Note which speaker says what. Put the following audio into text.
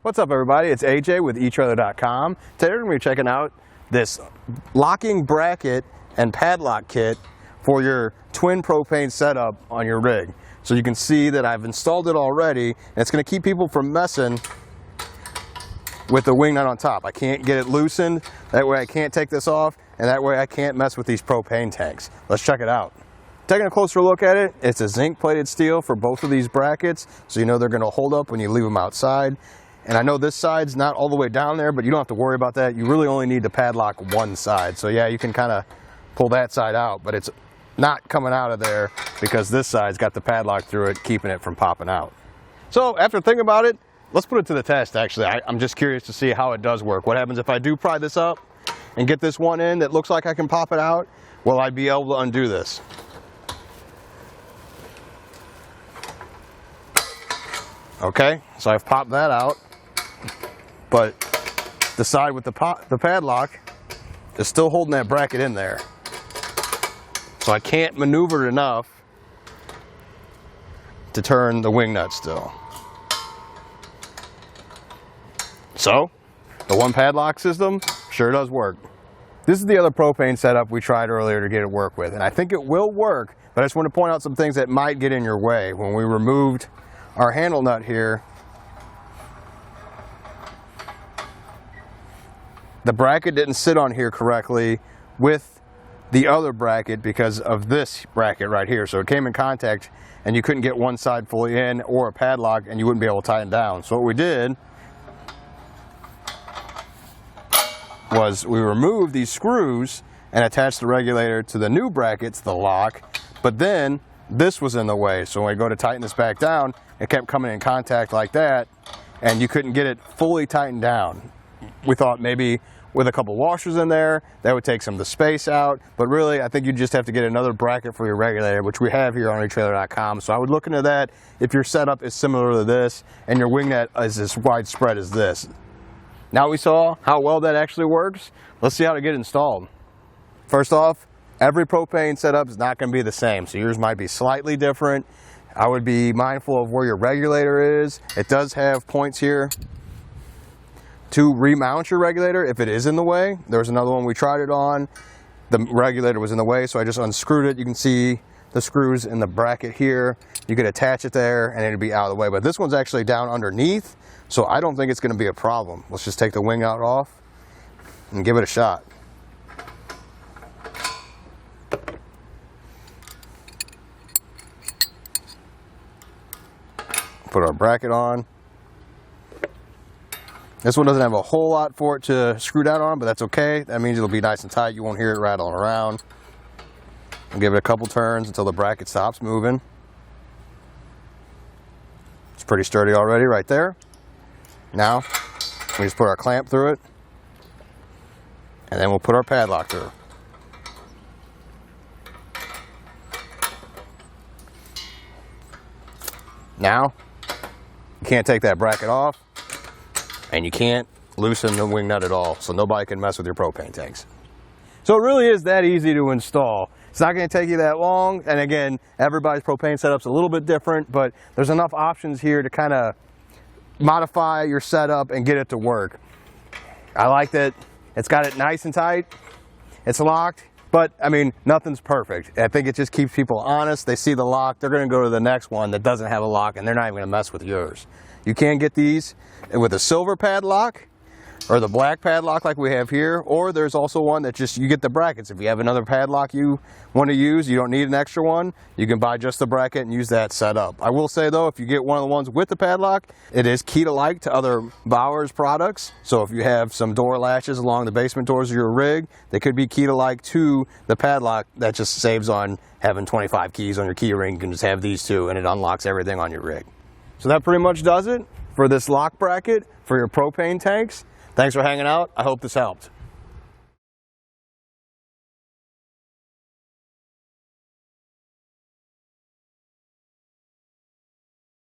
Speaker 1: What's up, everybody? It's AJ with etrailer.com. Today we're going to be checking out this locking bracket and padlock kit for your twin propane setup on your rig. So you can see that I've installed it already, and it's going to keep people from messing with the wing nut on top. I can't get it loosened, that way I can't take this off, and that way I can't mess with these propane tanks. Let's check it out. Taking a closer look at it, it's a zinc plated steel for both of these brackets, so you know they're going to hold up when you leave them outside. And I know this side's not all the way down there, but you don't have to worry about that. You really only need to padlock one side. So yeah, you can kind of pull that side out, but it's not coming out of there because this side's got the padlock through it, keeping it from popping out. So after thinking about it, let's put it to the test actually. I'm just curious to see how it does work. What happens if I do pry this up and get this one in that looks like I can pop it out? Will I be able to undo this? Okay, so I've popped that out. But the side with the padlock is still holding that bracket in there. So I can't maneuver it enough to turn the wing nut still. So, the one padlock system sure does work. This is the other propane setup we tried earlier to get it work with, and I think it will work, but I just want to point out some things that might get in your way. When we removed our handle nut here, the bracket didn't sit on here correctly with the other bracket because of this bracket right here. So it came in contact and you couldn't get one side fully in or a padlock and you wouldn't be able to tighten down. So what we did was we removed these screws and attached the regulator to the new brackets, the lock, but then this was in the way. So when we go to tighten this back down, it kept coming in contact like that and you couldn't get it fully tightened down. We thought maybe with a couple washers in there, that would take some of the space out. But really, I think you just have to get another bracket for your regulator, which we have here on etrailer.com. So I would look into that if your setup is similar to this and your wing net is as widespread as this. Now we saw how well that actually works. Let's see how to get it installed. First off, every propane setup is not going to be the same. So yours might be slightly different. I would be mindful of where your regulator is. It does have points here to remount your regulator if it is in the way. There was another one we tried it on. The regulator was in the way, so I just unscrewed it. You can see the screws in the bracket here. You could attach it there and it'd be out of the way. But this one's actually down underneath, so I don't think it's gonna be a problem. Let's just take the wing out off and give it a shot. Put our bracket on. This one doesn't have a whole lot for it to screw down on, but that's okay. That means it'll be nice and tight. You won't hear it rattling around. I'll give it a couple turns until the bracket stops moving. It's pretty sturdy already right there. Now, we just put our clamp through it, and then we'll put our padlock through. Now, you can't take that bracket off. And you can't loosen the wing nut at all, so nobody can mess with your propane tanks. So it really is that easy to install. It's not going to take you that long, and again, everybody's propane setup's a little bit different, but there's enough options here to kind of modify your setup and get it to work. I like that it's got it nice and tight, it's locked, but I mean, nothing's perfect. I think it just keeps people honest. They see the lock, they're going to go to the next one that doesn't have a lock, and they're not even going to mess with yours. You can get these with a silver padlock or the black padlock like we have here, or there's also one that just, you get the brackets. If you have another padlock you want to use, you don't need an extra one, you can buy just the bracket and use that setup. I will say though, if you get one of the ones with the padlock, it is key-to-like to other Bauer's products. So if you have some door latches along the basement doors of your rig, they could be key-to-like to the padlock. That just saves on having 25 keys on your key ring. You can just have these two and it unlocks everything on your rig. So that pretty much does it for this lock bracket for your propane tanks. Thanks for hanging out. I hope this helped.